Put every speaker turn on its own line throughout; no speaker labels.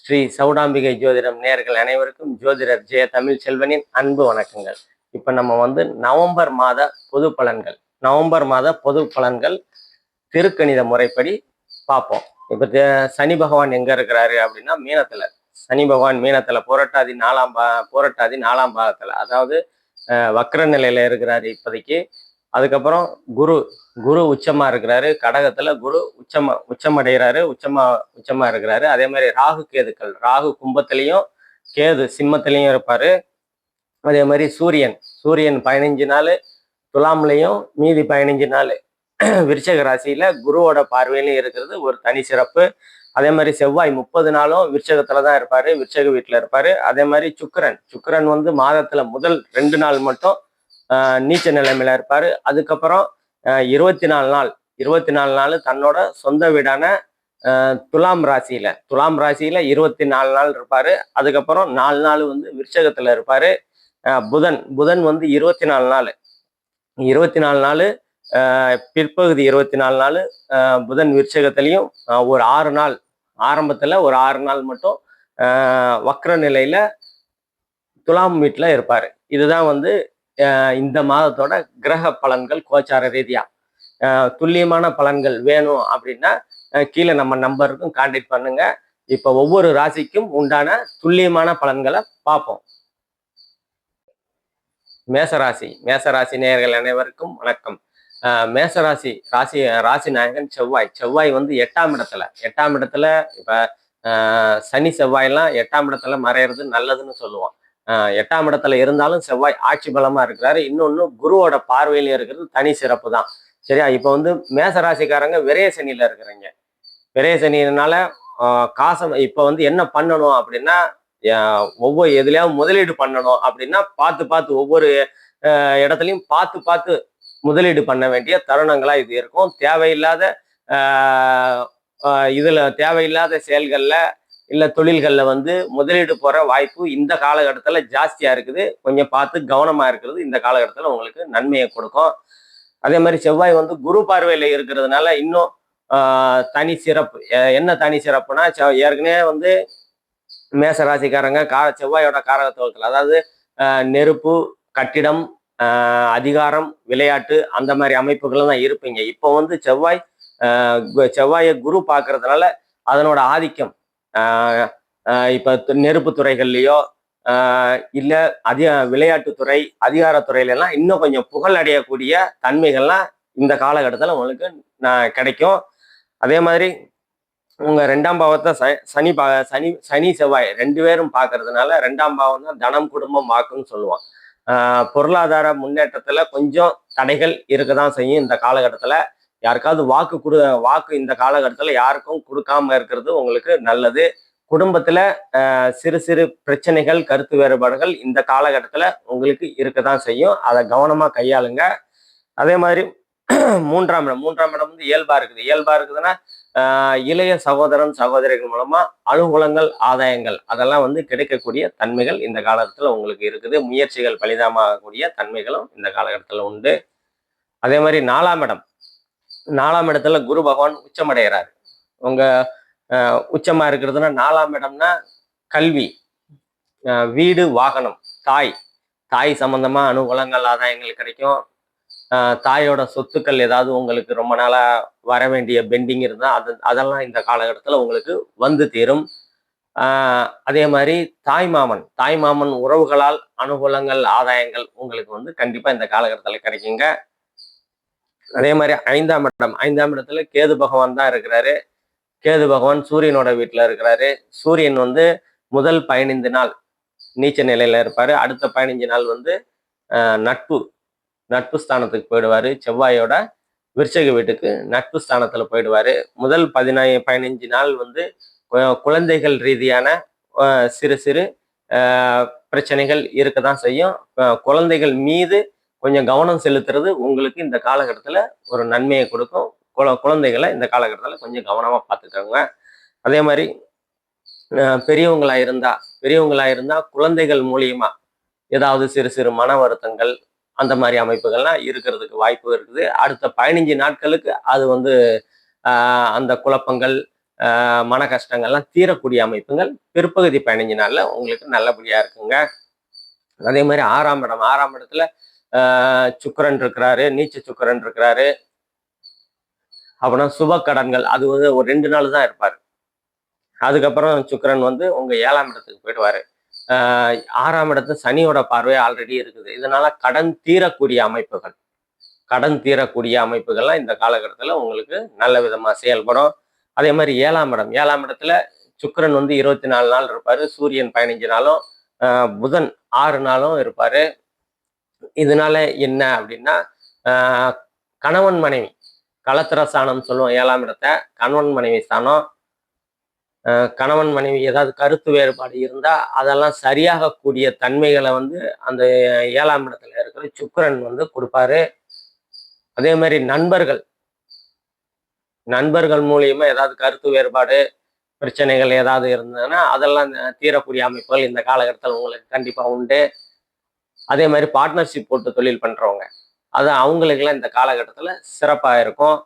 ஸ்ரீ சௌடாம்பிகை ஜோதிடம் நேயர்கள் அனைவருக்கும் ஜோதிடர் ஜெய தமிழ் செல்வனின் அன்பு வணக்கங்கள். இப்ப நம்ம நவம்பர் மாத பொது பலன்கள் திருக்கணித முறைப்படி பார்ப்போம். இப்ப சனி பகவான் எங்க இருக்கிறாரு அப்படின்னா மீனத்துல. சனி பகவான் மீனத்துல புரட்டாதி நாலாம் பாகத்துல, அதாவது வக்ர நிலையில இருக்கிறாரு இப்போதைக்கு. அதுக்கப்புறம் குரு குரு உச்சமா இருக்கிறாரு கடகத்துல. குரு உச்சமடைகிறாரு, உச்சமா இருக்கிறாரு. அதே மாதிரி ராகு கேதுக்கள், ராகு கும்பத்திலையும் கேது சிம்மத்திலையும் இருப்பாரு. அதே மாதிரி சூரியன் 15 நாள் துலாம்லையும், மீதி 15 நாள் விருச்சக ராசியில குருவோட பார்வையிலும் இருக்கிறது ஒரு தனி சிறப்பு. அதே மாதிரி செவ்வாய் 30 நாளும் விருச்சகத்துல தான் இருப்பாரு, விருச்சக வீட்டுல இருப்பாரு. அதே மாதிரி சுக்கிரன் மாதத்துல முதல் 2 நாள் மட்டும் நீச்ச நிலைமையில இருப்பாரு. அதுக்கப்புறம் 24 நாள் தன்னோட சொந்த வீடான துலாம் ராசியில 24 நாள் இருப்பாரு. அதுக்கப்புறம் 4 நாள் விருச்சகத்துல இருப்பாரு. புதன் 24 நாள் பிற்பகுதி 24 நாள் புதன் விருச்சகத்திலையும், ஒரு 6 நாள் ஆரம்பத்துல ஒரு 6 நாள் மட்டும் வக்ர நிலையில துலாம் வீட்டுல இருப்பாரு. இதுதான் இந்த மாதத்தோட கிரக பலன்கள். கோச்சார ரீதியா துல்லியமான பலன்கள் வேணும் அப்படின்னா கீழே நம்ம நம்பருக்கும் கான்டாக்ட் பண்ணுங்க. இப்ப ஒவ்வொரு ராசிக்கும் உண்டான துல்லியமான பலன்களை பார்ப்போம். மேசராசி நேயர்கள் அனைவருக்கும் வணக்கம். ராசி நாயகன் செவ்வாய் 8ஆம் இடத்துல. இப்ப சனி செவ்வாயெல்லாம் 8ஆம் இடத்துல மறையிறது நல்லதுன்னு சொல்லுவோம். 8ஆம் இடத்துல இருந்தாலும் செவ்வாய் ஆட்சி பலமா இருக்கிறாரு. இன்னொன்னு குருவோட பார்வையில இருக்கிறது தனி சிறப்பு தான். சரியா? இப்ப மேசராசிக்காரங்க விரய சனியில இருக்கிறீங்க. விரய சனியினால காசம் இப்ப என்ன பண்ணணும் அப்படின்னா, ஒவ்வொரு எதுலயாவது முதலீடு பண்ணணும் அப்படின்னா பார்த்து ஒவ்வொரு இடத்துலையும் பார்த்து முதலீடு பண்ண வேண்டிய தருணங்களா இது இருக்கும். தேவையில்லாத செயல்கள்ல இல்ல தொழில்கள்ல முதலீடு போற வாய்ப்பு இந்த காலகட்டத்துல ஜாஸ்தியா இருக்குது. கொஞ்சம் பார்த்து கவனமா இருக்கிறது இந்த காலகட்டத்துல உங்களுக்கு நன்மையை கொடுக்கும். அதே மாதிரி செவ்வாய் குரு பார்வையில இருக்கிறதுனால இன்னும் தனி சிறப்பு. என்ன தனி சிறப்புனா, ஏற்கனவே மேச ராசிக்காரங்க செவ்வாயோட காரகத்துவத்தில், அதாவது நெருப்பு, கட்டிடம், அதிகாரம், விளையாட்டு அந்த மாதிரி அமைப்புகள் தான் இருப்பீங்க. இப்போ செவ்வாயை குரு பார்க்கறதுனால அதனோட ஆதிக்கம் இப்ப நெருப்பு துறைகள்லயோ இல்ல விளையாட்டுத்துறை, அதிகாரத்துறையில எல்லாம் இன்னும் கொஞ்சம் புகழ் அடையக்கூடிய தன்மைகள்லாம் இந்த காலகட்டத்தில் உங்களுக்கு கிடைக்கும். அதே மாதிரி உங்க 2ஆம் பாவத்தை சனி செவ்வாய் 2 பேரும் பார்க்கறதுனால 2ஆம் பாவம் தான் தனம், குடும்பம், வாக்குன்னு சொல்லுவோம். பொருளாதார முன்னேற்றத்துல கொஞ்சம் தடைகள் இருக்கதான் செய்யும் இந்த காலகட்டத்துல. யாருக்காவது வாக்கு இந்த காலகட்டத்துல யாருக்கும் கொடுக்காம இருக்கிறது உங்களுக்கு நல்லது. குடும்பத்துல சிறு பிரச்சனைகள், கருத்து வேறுபாடுகள் இந்த காலகட்டத்துல உங்களுக்கு இருக்கதான் செய்யும். அதை கவனமா கையாளுங்க. அதே மாதிரி 3ஆம் இடம் இயல்பா இருக்குதுன்னா இளைய சகோதரன், சகோதரிகள் மூலமா அனுகூலங்கள், ஆதாயங்கள் அதெல்லாம் கிடைக்கக்கூடிய தன்மைகள் இந்த காலகட்டத்துல உங்களுக்கு இருக்குது. முயற்சிகள் பலிதமாகக்கூடிய தன்மைகளும் இந்த காலகட்டத்துல உண்டு. அதே மாதிரி 4ஆம் இடத்துல குரு பகவான் உச்சமடைகிறார். உங்க உச்சமா இருக்கிறதுனா 4ஆம் இடம்னா கல்வி, வீடு, வாகனம், தாய் சம்பந்தமா அனுகூலங்கள், ஆதாயங்கள் கிடைக்கும். தாயோட சொத்துக்கள் ஏதாவது உங்களுக்கு ரொம்ப நாளா வர வேண்டிய பெண்டிங் இருந்தா அதெல்லாம் இந்த காலகட்டத்துல உங்களுக்கு தீரும். அதே மாதிரி தாய் மாமன் உறவுகளால் அனுகூலங்கள், ஆதாயங்கள் உங்களுக்கு கண்டிப்பா இந்த காலகட்டத்துல கிடைக்குங்க. அதே மாதிரி 5ஆம் இடத்துல கேது பகவான் தான் இருக்கிறாரு. கேது பகவான் சூரியனோட வீட்டுல இருக்கிறாரு. சூரியன் முதல் 15 நாள் நீச்ச நிலையில இருப்பாரு. அடுத்த 15 நாள் நட்பு ஸ்தானத்துக்கு போயிடுவாரு. செவ்வாயோட விருச்சக வீட்டுக்கு நட்பு ஸ்தானத்துல போயிடுவாரு. முதல் 15 நாள் குழந்தைகள் ரீதியான சிறு பிரச்சனைகள் இருக்கதான் செய்யும். குழந்தைகள் மீது கொஞ்சம் கவனம் செலுத்துறது உங்களுக்கு இந்த காலகட்டத்துல ஒரு நன்மையை கொடுக்கும். குழந்தைகளை இந்த காலகட்டத்துல கொஞ்சம் கவனமா பார்த்துக்கோங்க. அதே மாதிரி பெரியவங்களா இருந்தா குழந்தைகள் மூலியமா ஏதாவது சிறு மன வருத்தங்கள் அந்த மாதிரி அமைப்புகள்லாம் இருக்கிறதுக்கு வாய்ப்பு இருக்குது. அடுத்த 15 நாட்களுக்கு அது அந்த குழப்பங்கள், மன கஷ்டங்கள்லாம் தீரக்கூடிய அமைப்புகள் பிற்பகுதி 15 நாள்ல உங்களுக்கு நல்லபடியா இருக்குங்க. அதே மாதிரி 6ஆம் இடம், 6ஆம் இடத்துல சுக்கிரன் இருக்கிறாரு, நீச்ச சுக்கிரன் இருக்கிறாரு. அப்புறம் சுப கடன்கள் அது வந்து ஒரு 2 நாள் தான் இருப்பாரு. அதுக்கப்புறம் சுக்கிரன் வந்து உங்க 7ஆம் இடத்துக்கு போயிடுவாரு. 6ஆம் இடத்து சனியோட பார்வை ஆல்ரெடி இருக்குது. இதனால கடன் தீரக்கூடிய அமைப்புகள், கடன் தீரக்கூடிய அமைப்புகள்லாம் இந்த காலகட்டத்துல உங்களுக்கு நல்ல விதமா செயல்படும். அதே மாதிரி 7ஆம் இடம், 7ஆம் இடத்துல சுக்கிரன் வந்து 24 நாள் இருப்பாரு. சூரியன் 15 நாளும், புதன் 6 நாளும் இருப்பாரு. இதனால என்ன அப்படின்னா, கணவன் மனைவி களத்திர ஸ்தானம் சொல்லுவோம் 7ஆம் இடத்த. கணவன் மனைவி ஸ்தானம். கணவன் மனைவி ஏதாவது கருத்து வேறுபாடு இருந்தா அதெல்லாம் சரியாகக்கூடிய தன்மைகளை வந்து அந்த 7ஆம் இடத்துல இருக்கிற சுக்கிரன் வந்து கொடுப்பாரு. அதே மாதிரி நண்பர்கள், நண்பர்கள் மூலியமா ஏதாவது கருத்து வேறுபாடு பிரச்சனைகள் ஏதாவது இருந்ததுன்னா அதெல்லாம் தீரக்கூடிய அமைப்புகள் இந்த காலகட்டத்தில் உங்களுக்கு கண்டிப்பா உண்டு. அதே மாதிரி பார்ட்னர்ஷிப் போட்டு தொழில் பண்றவங்க, அது அவங்களுக்கெல்லாம் இந்த காலகட்டத்தில் சிறப்பா இருக்கும்.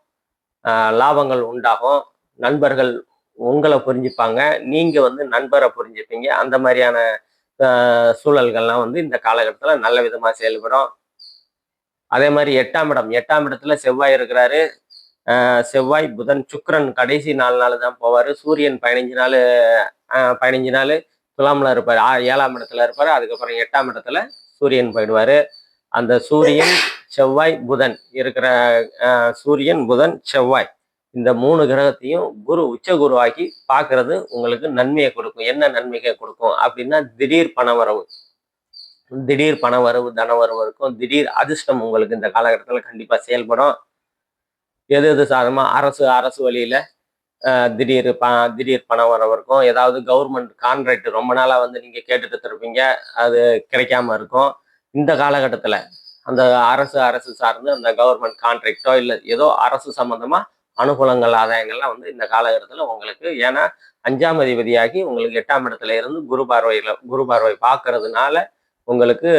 லாபங்கள் உண்டாகும். நண்பர்கள் உங்களை புரிஞ்சுப்பாங்க, நீங்க வந்து நண்பரை புரிஞ்சுப்பீங்க. அந்த மாதிரியான சூழல்கள்லாம் வந்து இந்த காலகட்டத்தில் நல்ல விதமா செயல்படும். அதே மாதிரி 8ஆம் இடம், 8ஆம் இடத்துல செவ்வாய் இருக்கிறாரு. செவ்வாய், புதன், சுக்கிரன் கடைசி 4 நாள் தான் போவாரு. சூரியன் 15 நாள் துலாம்ல இருப்பாரு. 7ஆம் இடத்துல இருப்பாரு. அதுக்கப்புறம் 8ஆம் இடத்துல சூரியன் போயிடுவாரு. அந்த சூரியன், செவ்வாய், புதன் இருக்கிற சூரியன், புதன், செவ்வாய் இந்த 3 கிரகத்தையும் குரு உச்ச குருவாக்கி பார்க்கறது உங்களுக்கு நன்மையை கொடுக்கும். என்ன நன்மையை கொடுக்கும் அப்படின்னா, திடீர் பணவரவு, திடீர் பணவரவு, தனவரவு இருக்கும். திடீர் அதிர்ஷ்டம் உங்களுக்கு இந்த காலகட்டத்தில் கண்டிப்பா செயல்படும். எது எது சாதகமா அரசு அரசு வழியில திடீர் திடீர் பணம் வரவு இருக்கும். ஏதாவது கவர்மெண்ட் கான்ட்ராக்ட் ரொம்ப நாளா வந்து நீங்க கேட்டுட்டு இருப்பீங்க, அது கிடைக்காம இருக்கும். இந்த காலகட்டத்துல அந்த அரசு அரசு சார்ந்து அந்த கவர்மெண்ட் கான்ட்ராக்டோ இல்லை ஏதோ அரசு சம்பந்தமா அனுகூலங்கள் ஆதாயங்கள்லாம் வந்து இந்த காலகட்டத்துல உங்களுக்கு, ஏன்னா 5ஆம் அதிபதியாகி உங்களுக்கு 8ஆம் இடத்துல இருந்து குரு பார்வை பார்க்கறதுனால உங்களுக்கு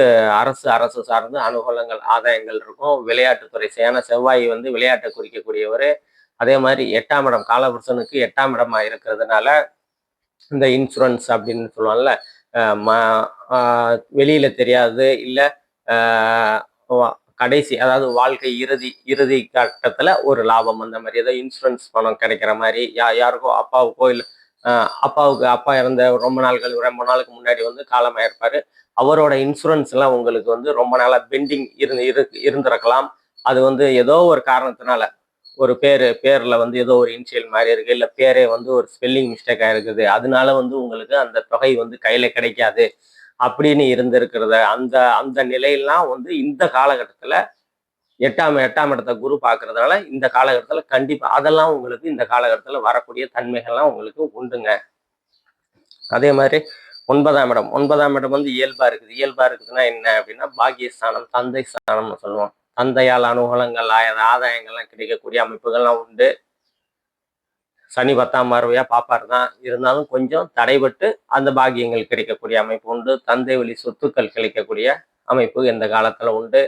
அரசு அரசு சார்ந்து அனுகூலங்கள் ஆதாயங்கள் இருக்கும். விளையாட்டுத்துறை, ஏன்னா செவ்வாய் வந்து விளையாட்டை குறிக்கக்கூடியவர். அதே மாதிரி 8ஆம் இடம் காலபுருஷனுக்கு 8ஆம் இடமா இருக்கிறதுனால இந்த இன்சூரன்ஸ் அப்படின்னு சொல்லுவாங்கல்ல, வெளியில தெரியாது இல்லை கடைசி அதாவது வாழ்க்கை இறுதி இறுதி கட்டத்துல ஒரு லாபம், அந்த மாதிரி ஏதோ இன்சூரன்ஸ் பணம் கிடைக்கிற மாதிரி, யாருக்கோ அப்பாவுக்கோ இல்லை அப்பாவுக்கு அப்பா இறந்த ரொம்ப நாளுக்கு முன்னாடி வந்து காலமாயிருப்பாரு. அவரோட இன்சூரன்ஸ் எல்லாம் உங்களுக்கு வந்து ரொம்ப நாளா பெண்டிங் இருந்திருக்கலாம். அது வந்து ஏதோ ஒரு காரணத்தினால ஒரு பேர்ல வந்து ஏதோ ஒரு இனிஷியல் மாதிரி இருக்கு, இல்லை பேரே வந்து ஒரு ஸ்பெல்லிங் மிஸ்டேக்கா இருக்குது, அதனால வந்து உங்களுக்கு அந்த தொகை வந்து கையில கிடைக்காது அப்படின்னு இருந்திருக்கிறத அந்த அந்த நிலையெல்லாம் வந்து இந்த காலகட்டத்துல எட்டாம் இடத்த குரு பார்க்கறதுனால இந்த காலகட்டத்துல கண்டிப்பா அதெல்லாம் உங்களுக்கு இந்த காலகட்டத்துல வரக்கூடிய தன்மைகள்லாம் உங்களுக்கு உண்டுங்க. அதே மாதிரி 9ஆம் இடம் வந்து இயல்பா இருக்குது. இயல்பா இருக்குதுன்னா என்ன அப்படின்னா, பாக்கியஸ்தானம், தந்தை ஸ்தானம்னு சொல்லுவோம். தந்தையால் அனுகூலங்கள் ஆதாயங்கள்லாம் கிடைக்கக்கூடிய அமைப்புகள்லாம் உண்டு. சனி 10ஆம் பார்வையா பாப்பாரு தான், இருந்தாலும் கொஞ்சம் தடைபட்டு அந்த பாக்கியங்கள் கிடைக்கக்கூடிய அமைப்பு உண்டு. தந்தை வழி சொத்துக்கள் கிடைக்கக்கூடிய அமைப்பு இந்த காலத்துல உண்டு.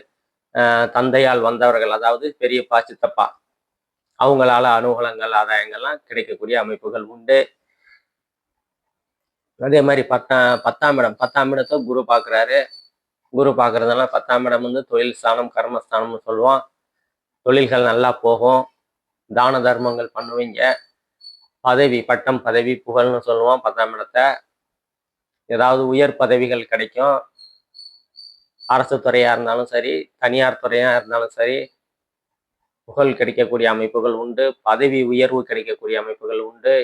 தந்தையால் வந்தவர்கள், அதாவது பெரியப்பா சித்தப்பா அவங்களால அனுகூலங்கள் ஆதாயங்கள்லாம் கிடைக்கக்கூடிய அமைப்புகள் உண்டு. அதே மாதிரி 10ஆம் இடத்தை குரு பார்க்குறாரு. குரு பார்க்கறதுனால 10ஆம் இடம் வந்து தொழில் ஸ்தானம், கர்மஸ்தானம்னு சொல்லுவோம். தொழில்கள் நல்லா போகும். தான தர்மங்கள் பண்ணுவீங்க. பதவி, பட்டம், பதவி, புகழ்னு சொல்லுவோம் 10ஆம் இடத்தை. ஏதாவது உயர் பதவிகள் கிடைக்கும். அரசு துறையா இருந்தாலும் சரி, தனியார் துறையா இருந்தாலும் சரி, புகழ் கிடைக்கக்கூடிய அமைப்புகள் உண்டு. பதவி உயர்வு கிடைக்கக்கூடிய அமைப்புகள் உண்டு.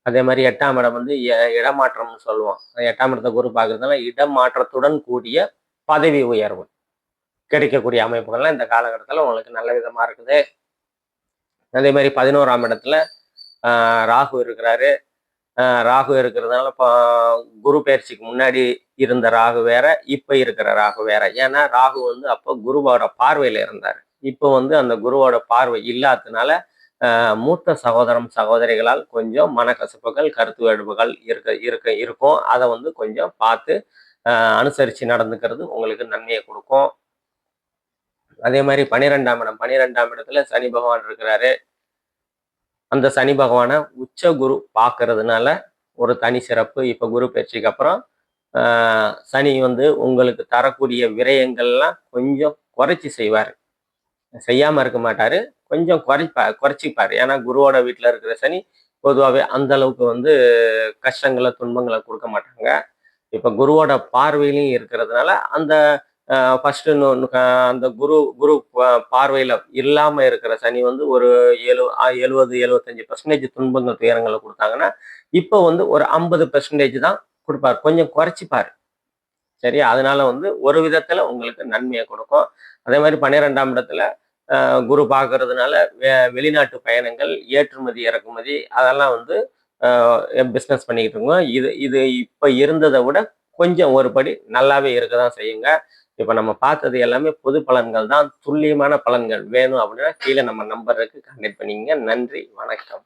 அதே மாதிரி 8ஆம் இடம் வந்து இடமாற்றம்னு சொல்லுவோம். 8ஆம் இடத்தை குரு பார்க்கறதுனால இடமாற்றத்துடன் கூடிய பதவி உயர்வு கிடைக்கக்கூடிய அமைப்புகள்லாம் இந்த காலகட்டத்தில் உங்களுக்கு நல்ல விதமா இருக்குது. அதே மாதிரி 11ஆம் இடத்துல ராகு இருக்கிறாரு. ராகு இருக்கிறதுனால இப்போ குரு பயிற்சிக்கு முன்னாடி இருந்த ராகு வேற, இப்போ இருக்கிற ராகு வேற. ஏன்னா ராகு வந்து அப்போ குருவோட பார்வையில இருந்தார். இப்போ வந்து அந்த குருவோட பார்வை இல்லாததுனால மூத்த சகோதரிகளால் கொஞ்சம் மனக்கசப்புகள், கருத்து வேறுபாடுகள் இருக்கும். அதை வந்து கொஞ்சம் பார்த்து அனுசரித்து நடந்துக்கிறது உங்களுக்கு நன்மையை கொடுக்கும். அதே மாதிரி 12ஆம் இடத்துல சனி பகவான் இருக்கிறாரு. அந்த சனி பகவானை உச்ச குரு பார்க்கறதுனால ஒரு தனி சிறப்பு. இப்போ குரு பயிற்சிக்கு அப்புறம் சனி வந்து உங்களுக்கு தரக்கூடிய விரயங்கள்லாம் கொஞ்சம் குறைச்சி செய்வார். செய்யாமல் இருக்க மாட்டார், கொஞ்சம் குறைச்சிப்பார். ஏன்னா குருவோட வீட்டில் இருக்கிற சனி பொதுவாகவே அந்த அளவுக்கு வந்து கஷ்டங்களை துன்பங்களை கொடுக்க மாட்டாங்க. இப்போ குருவோட பார்வையிலையும் இருக்கிறதுனால அந்த ஃபர்ஸ்ட் அந்த குரு குரு பார்வையில இல்லாம இருக்கிற சனி வந்து ஒரு 70-75% துன்பங்கள் துயரங்களை கொடுத்தாங்கன்னா, இப்போ வந்து ஒரு 50% தான் கொடுப்பார். கொஞ்சம் குறைச்சிப்பார். சரியா? அதனால வந்து ஒரு விதத்துல உங்களுக்கு நன்மையை கொடுக்கும். அதே மாதிரி 12ஆம் இடத்துல குரு பார்க்கறதுனால வெளிநாட்டு பயணங்கள், ஏற்றுமதி இறக்குமதி அதெல்லாம் வந்து பிஸ்னஸ் பண்ணிக்கிட்டு இருக்கோம். இது இது இப்ப இருந்ததை விட கொஞ்சம் ஒரு படி நல்லாவே இருக்க தான் செய்யுங்க. இப்ப நம்ம பார்த்தது எல்லாமே பொது பலன்கள் தான். துல்லியமான பலன்கள் வேணும் அப்படின்னா கீழே நம்ம நம்பர் இருக்கு, கான்டாக்ட் பண்ணிக்கங்க. நன்றி, வணக்கம்.